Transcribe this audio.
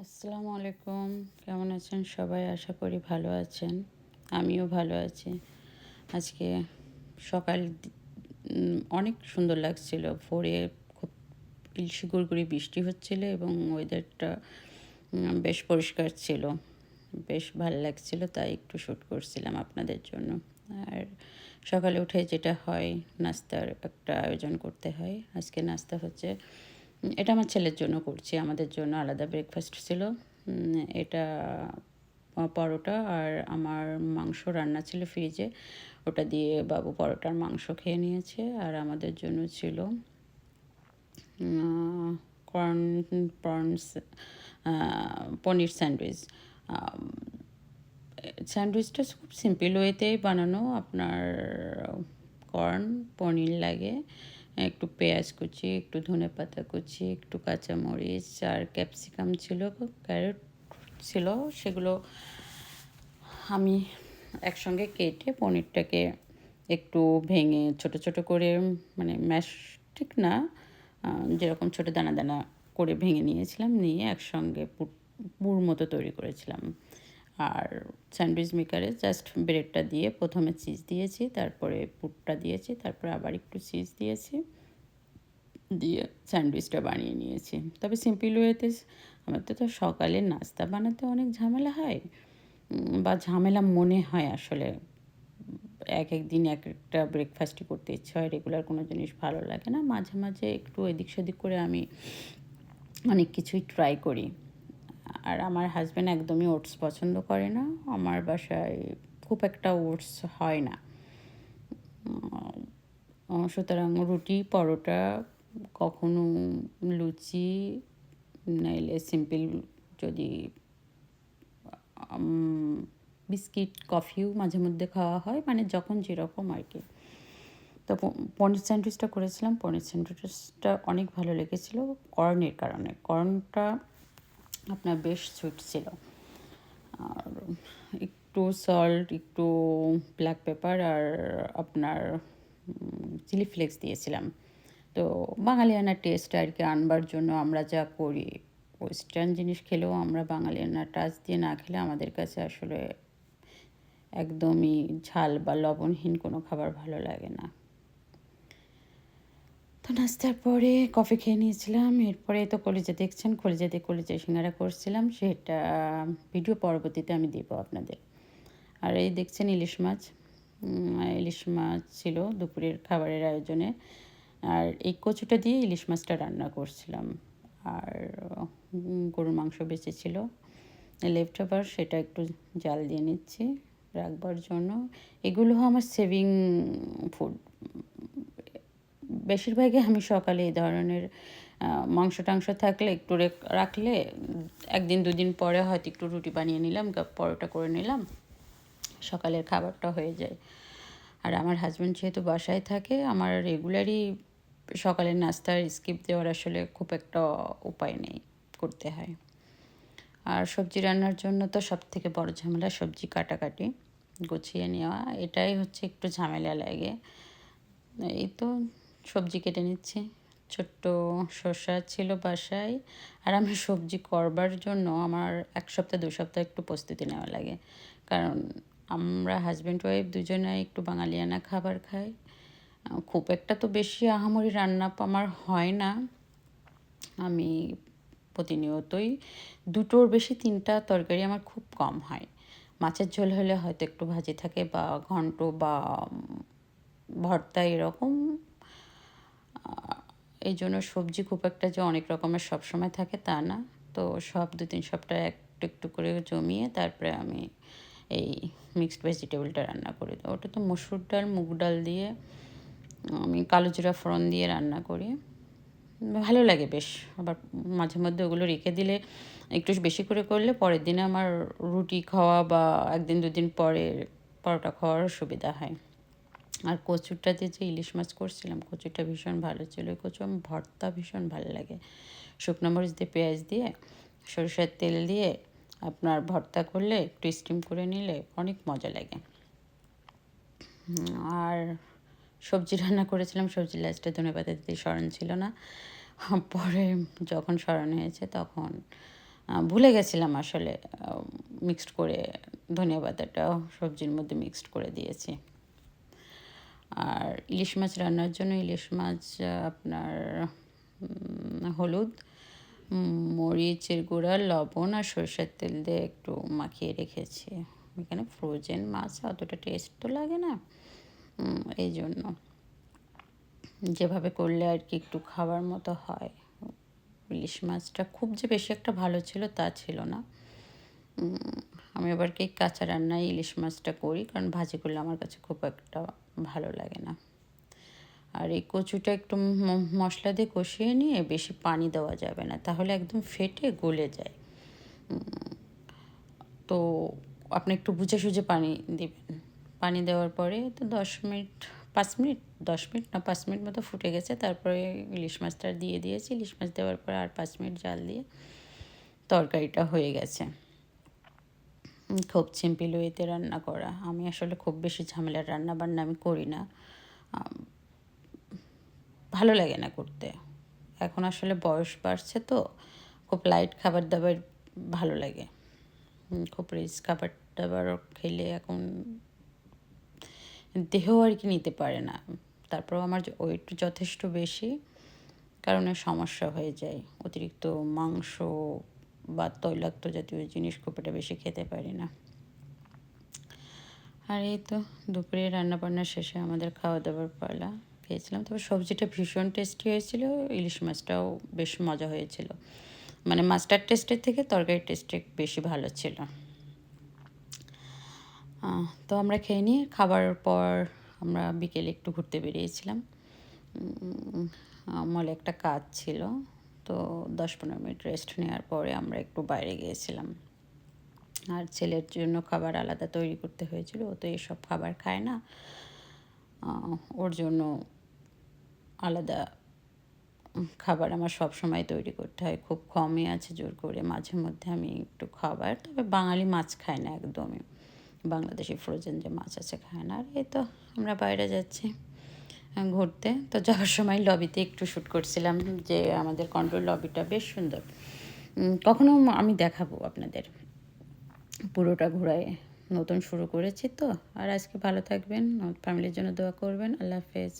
আসসালামু আলাইকুম। কেমন আছেন সবাই? আশা করি ভালো আছেন। আমিও ভালো আছি। আজকে সকাল অনেক সুন্দর লাগছিল। ভোরে খুব ইলশে গুড়গুড়ি বৃষ্টি হচ্ছিল এবং ওয়েদারটা বেশ পরিষ্কার ছিল। বেশ ভাল লাগছিল, তাই একটু শ্যুট করছিলাম আপনাদের জন্য। আর সকালে উঠে যেটা হয়, নাস্তার একটা আয়োজন করতে হয়। আজকে নাস্তা হচ্ছে, এটা আমার ছেলের জন্য করছি, আমাদের জন্য আলাদা ব্রেকফাস্ট ছিল। এটা পরোটা আর আমার মাংস রান্না ছিল ফ্রিজে, ওটা দিয়ে বাবু পরোটার মাংস খেয়ে নিয়েছে। আর আমাদের জন্য ছিল কর্ন প্রনস পনির স্যান্ডউইচ। স্যান্ডউইচটা খুব সিম্পল ওয়েতেই বানানো। আপনার কর্ন, পনির লাগে, একটু পেঁয়াজ কুচি, একটু ধনেপাতা কুচি, একটু কাঁচামরিচ আর ক্যাপসিকাম ছিল, ক্যারট ছিল। সেগুলো আমি একসঙ্গে কেটে পনিরটাকে একটু ভেঙে ছোট ছোট করে, মানে ম্যাশ ঠিক না, যেরকম ছোটো দানা দানা করে ভেঙে নিয়েছিলাম, নিয়ে একসঙ্গে পুর মতো তৈরি করেছিলাম। আর স্যান্ডউইচ মেকারে জাস্ট ব্রেডটা দিয়ে প্রথমে চিজ দিয়েছি, তারপরে পুরটা দিয়েছি, তারপরে আবার একটু চিজ দিয়েছি, দিয়ে স্যান্ডউইচটা বানিয়ে নিয়েছি। তবে সিম্পল ওয়েতে, আমাদের তো সকালে নাস্তা বানাতে অনেক ঝামেলা হয়, বা ঝামেলা মনে হয় আসলে। এক এক দিন এক একটা ব্রেকফাস্টই করতে ইচ্ছে হয়, রেগুলার কোনো জিনিস ভালো লাগে না। মাঝে মাঝে একটু এদিক সেদিক করে আমি অনেক কিছুই ট্রাই করি। আর আমার হাজব্যান্ড একদমই ওটস পছন্দ করে না। আমার বাসায় খুব একটা ওটস হয় না। সুতরাং রুটি, পরোটা, কখনো লুচি, নাইলে সিম্পল যদি বিস্কিট, কফিও মাঝে মধ্যে খাওয়া হয়, মানে যখন যেরকম আর কি। তো পনির স্যান্ডউইচটা করেছিলাম। পনির স্যান্ডউইচটা অনেক ভালো লেগেছিলো কর্নের কারণে। কর্নটা আপনার বেশ সুইট ছিল। আর একটু সল্ট, একটু ব্ল্যাক পেপার আর আপনার চিলি ফ্লেক্স দিয়েছিলাম। তো বাঙালিয়ানা টেস্ট আর কি আনবার জন্য আমরা যা করি, ওয়েস্টার্ন জিনিস খেলেও আমরা বাঙালিয়ানা টাচ দিয়ে না খেলে আমাদের কাছে আসলে একদমই ঝাল বা লবণহীন কোনো খাবার ভালো লাগে না। তো নাস্তার পরে কফি খেয়ে নিয়েছিলাম। এরপরে তো কলিজা দেখছেন, কলিজা দিয়ে কলিজা সিঙ্গারা করছিলাম, সেটা ভিডিও পরবর্তীতে আমি দেবো আপনাদের। আর এই দেখছেন ইলিশ মাছ। ইলিশ মাছ ছিল দুপুরের খাবারের আয়োজনে। আর এই কচুটা দিয়ে ইলিশ মাছটা রান্না করছিলাম। আর গরুর মাংস বেঁচেছিল লেফট ওভার, সেটা একটু জাল দিয়ে নিচ্ছি রাখবার জন্য। এগুলো আমার সেভিং ফুড। বেশিরভাগই আমি সকালে এই ধরনের মাংস টাংস থাকলে একটু রাখলে একদিন দুদিন পরে হয়তো একটু রুটি বানিয়ে নিলাম, পরোটা করে নিলাম, সকালের খাবারটা হয়ে যায়। আর আমার হাজব্যান্ড যেহেতু বাসায় থাকে, আমার রেগুলারই সকালের নাস্তার স্কিপ দেওয়ার আসলে খুব একটা উপায় নেই, করতে হয়। আর সবজি রান্নার জন্য তো সবথেকে বড় ঝামেলা সবজি কাটাকাটি, গুছিয়ে নেওয়া, এটাই হচ্ছে একটু ঝামেলা লাগে। এই তো সবজি কেটে নিচ্ছি। ছোট্ট শসা ছিল বাসায়। আর আমি সবজি করবার জন্য আমার 1 সপ্তাহ 2 সপ্তাহ একটু প্রস্তুতি নেওয়া লাগে, কারণ আমরা হাজব্যান্ড ওয়াইফ দুজনেই একটু বাঙালিয়ানা খাবার খাই। খুব একটা তো বেশি আহামরি রান্না আমার হয় না। আমি প্রতিনিয়তই 2টোর বেশি 3টা তরকারি আমার খুব কম হয়। মাছের ঝোল হলে হয়তো একটু ভাজি থাকে বা ঘন্ট বা ভর্তা এরকম। এই জন্য সবজি খুব একটা যে অনেক রকমের সবসময় থাকে তা না। তো সব 2-3 সপ্তাহ একটু একটু করে জমিয়ে তারপরে আমি এই মিক্সড ভেজিটেবলটা রান্না করি। ওটা তো মসুর ডাল, মুগ ডাল দিয়ে আমি কালো জিরা ফোড়ন দিয়ে রান্না করি, ভালো লাগে বেশ। আবার মাঝে মধ্যে ওগুলো রেখে দিলে, একটু বেশি করে করলে পরের দিনে আমার রুটি খাওয়া বা একদিন দুদিন পরে পরোটা খাওয়ারও সুবিধা হয়। আর কচুটা দিয়ে যে ইলিশ মাছ করছিলাম, কচুটা ভীষণ ভালো ছিল। ওই কচু আমার ভর্তা ভীষণ ভালো লাগে। শুকনো মরিচ দিয়ে, পেঁয়াজ দিয়ে, সরষের তেল দিয়ে আপনার ভর্তা করলে, একটু স্টিম করে নিলে অনেক মজা লাগে। আর সবজি রান্না করেছিলাম, সবজি লাস্টে ধনেপাতা দিতে স্মরণ ছিল না, পরে যখন স্মরণ হয়েছে তখন ভুলে গেছিলাম আসলে মিক্সড করে ধনিয়া পাতাটাও সবজির মধ্যে মিক্সড করে দিয়েছি। আর ইলিশ মাছ রান্নার জন্য ইলিশ মাছ আপনার হলুদ, মরিচের গুঁড়া, লবণ আর সরষের তেল দিয়ে একটু মাখিয়ে রেখেছি। এখানে ফ্রোজেন মাছ অতটা টেস্ট তো লাগে না, এই জন্য যেভাবে করলে আর কি একটু খাবার মতো হয়। ইলিশ মাছটা খুব যে বেশি একটা ভালো ছিল তা ছিল না। আমি আবার কি কাঁচা রান্নায় ইলিশ মাছটা করি, কারণ ভাজি করলে আমার কাছে খুব একটা ভালো লাগে না। আর এই কচুটা একটু মশলা দিয়ে কষিয়ে নিয়ে বেশি পানি দেওয়া যাবে না, তাহলে একদম ফেটে গলে যায়। তো আপনি একটু বুঝে সুঝে পানি দিবেন। পানি দেওয়ার পরে তো 5 মিনিট মতো ফুটে গেছে। তারপরে ইলিশ মাছটা দিয়ে দিয়েছি। ইলিশ মাছ দেওয়ার পরে আর 5 মিনিট জাল দিয়ে তরকারিটা হয়ে গেছে। খুব সিম্পল ওয়েতে রান্না করা। আমি আসলে খুব বেশি ঝামেলার রান্না বান্না আমি করি না, ভালো লাগে না করতে। এখন আসলে বয়স বাড়ছে তো, খুব লাইট খাবার দাবার ভালো লাগে। খুব রিচ খাবার দাবার খেলে এখন দেহ আর কি নিতে পারে না। তারপর আমার ওয়েট যথেষ্ট বেশি, কারণে সমস্যা হয়ে যায়। অতিরিক্ত মাংস বা তৈলাক্ত জাতীয় জিনিস খুব একটা বেশি খেতে পারি না। আর এই তো দুপুরে রান্নাবান্না শেষে আমাদের খাওয়া দাওয়ার পালা। খেয়েছিলাম, তবে সবজিটা ভীষণ টেস্টি হয়েছিল। ইলিশ মাছটাও বেশ মজা হয়েছিল, মানে মাছটার টেস্টের থেকে তরকারির টেস্টে বেশি ভালো ছিল। তো আমরা খেয়ে নিয়ে খাবার পর আমরা বিকেলে একটু ঘুরতে বেরিয়েছিলাম। মলে একটা কাজ ছিল, তো 10-15 মিনিট রেস্ট নেওয়ার পরে আমরা একটু বাইরে গিয়েছিলাম। আর ছেলের জন্য খাবার আলাদা তৈরি করতে হয়েছিল, ও তো এসব খাবার খায় না। ওর জন্য আলাদা খাবার আমার সব সময় তৈরি করতে হয়। খুব কমই আছে, জোর করে মাঝে মধ্যে আমি একটু খাবার, তবে বাঙালি মাছ খায় না একদমই। বাংলাদেশি ফ্রোজেন যে মাছ আছে খায় না। আর এই তো আমরা বাইরে যাচ্ছি ঘুরতে। তো যাওয়ার সময় লবিতে একটু শ্যুট করছিলাম, যে আমাদের কন্ট্রোল লবিটা বেশ সুন্দর। কখনো আমি দেখাবো আপনাদের পুরোটা ঘোরায়। নতুন শুরু করেছি তো। আর আজকে ভালো থাকবেন, ফ্যামিলির জন্য দোয়া করবেন। আল্লাহ হাফেজ।